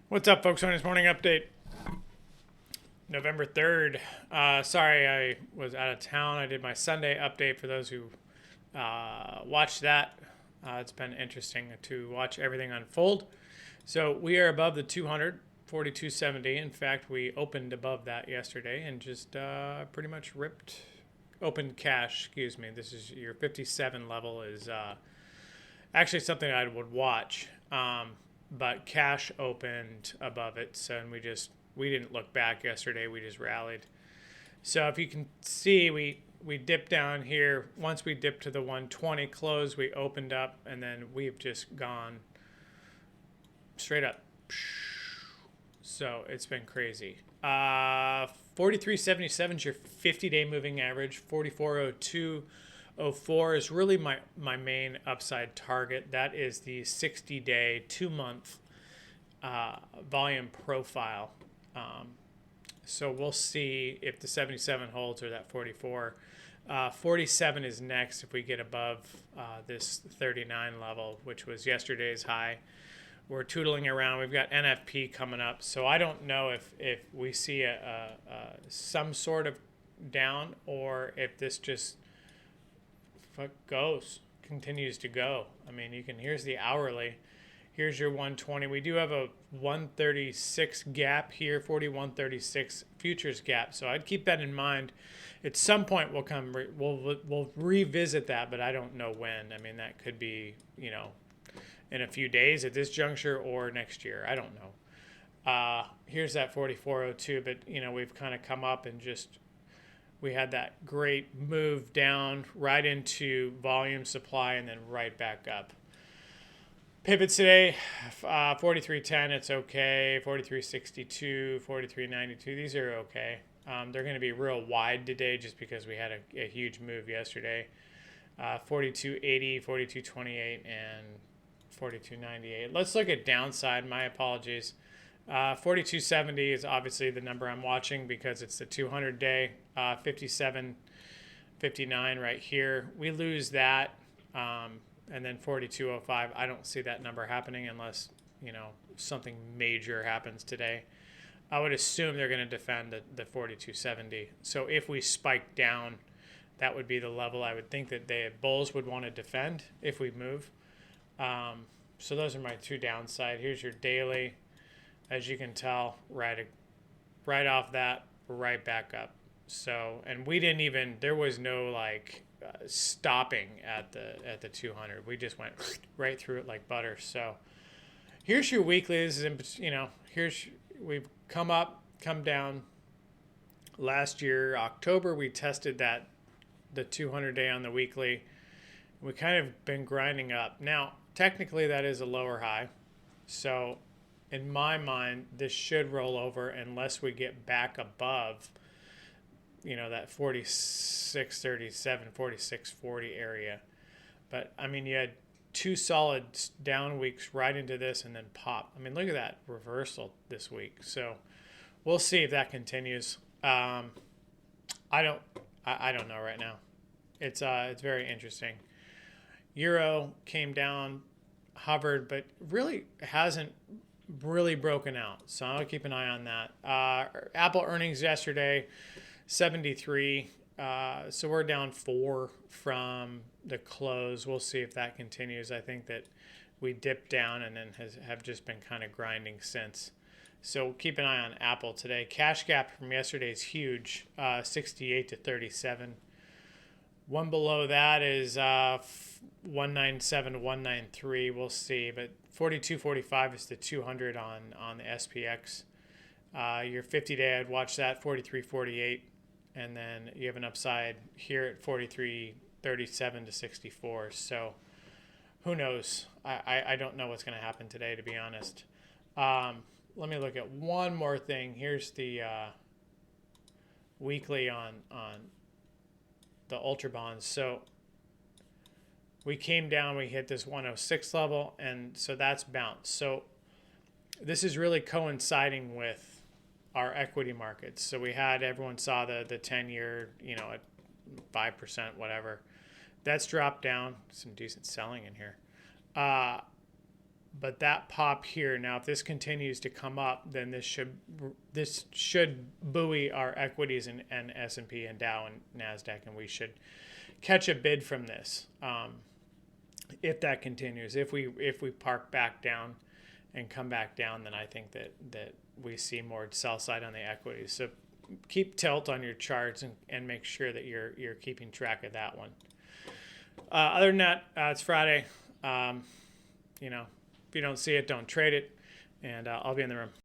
What's up, folks? On this morning update, November 3rd. Sorry, I was out of town. I did my Sunday update for those who watched that. It's been interesting to watch everything unfold. So we are above the 200, 42.70. In fact, we opened above that yesterday and just pretty much opened cash. Excuse me. This is your 57 level is actually something I would watch. But cash opened above it, so and we didn't look back yesterday. We just rallied. So if you can see, we dipped down here. Once we dipped to the 120 close, we opened up, and then we've just gone straight up. So it's been crazy. 43.77 is your 50-day moving average. 44.0204 is really my main upside target. That is the 60-day, 2-month volume profile. So we'll see if the 77 holds or that 44. 47 is next if we get above this 39 level, which was yesterday's high. We're tootling around. We've got NFP coming up, so I don't know if we see some sort of down or if this just continues to go. I mean, here's the hourly. Here's your 120. We do have a 136 gap here, 4136 futures gap. So I'd keep that in mind. At some point we'll revisit that, but I don't know when. I mean, that could be, in a few days at this juncture or next year. I don't know. Here's that 4402, but we've kind of come up and we had that great move down right into volume supply and then right back up. Pivots today, 43.10, it's okay. 43.62, 43.92, these are okay. They're going to be real wide today just because we had a huge move yesterday. 42.80, 42.28, and 42.98. Let's look at downside. My apologies. 42.70 is obviously the number I'm watching because it's the 200-day. 57.59 right here. We lose that, and then 42.05. I don't see that number happening unless something major happens today. I would assume they're going to defend the 42.70. So if we spike down, that would be the level I would think that the bulls would want to defend if we move. So those are my two downside. Here's your daily. As you can tell, right off that, right back up. So, and we didn't even, there was no stopping at the 200. We just went right through it like butter. So here's your weekly. This is, we've come up, come down. Last year, October, we tested the 200 day on the weekly. We kind of been grinding up. Now, technically that is a lower high. So in my mind, this should roll over unless we get back above, that 46.37, 46.40 area. But I mean, you had two solid down weeks right into this and then pop. I mean, look at that reversal this week. So we'll see if that continues. I don't know right now. It's very interesting. Euro came down, hovered, but really hasn't really broken out. So I'll keep an eye on that. Apple earnings yesterday, 73. So we're down 4 from the close. We'll see if that continues. I think that we dipped down and then have just been kind of grinding since. So keep an eye on Apple today. Cash gap from yesterday is huge, 68 to 37. One below that is 197 to 193. We'll see, but 42.45 is the 200 on the SPX. Your 50-day, I'd watch that 43.48, and then you have an upside here at 43.37 to 64. So who knows? I don't know what's going to happen today, to be honest. Let me look at one more thing. Here's the weekly on the Ultra bonds. So we came down, we hit this 106 level, and so that's bounced. So this is really coinciding with our equity markets. So we had, everyone saw the 10-year, at 5%, whatever. That's dropped down. Some decent selling in here. But that pop here now, if this continues to come up, then this should buoy our equities and S&P and Dow and Nasdaq, and we should catch a bid from this if that continues. If we park back down and come back down, then I think that we see more sell side on the equities. So keep tilt on your charts and make sure that you're keeping track of that one. Other than that, it's Friday. If you don't see it, don't trade it, and I'll be in the room.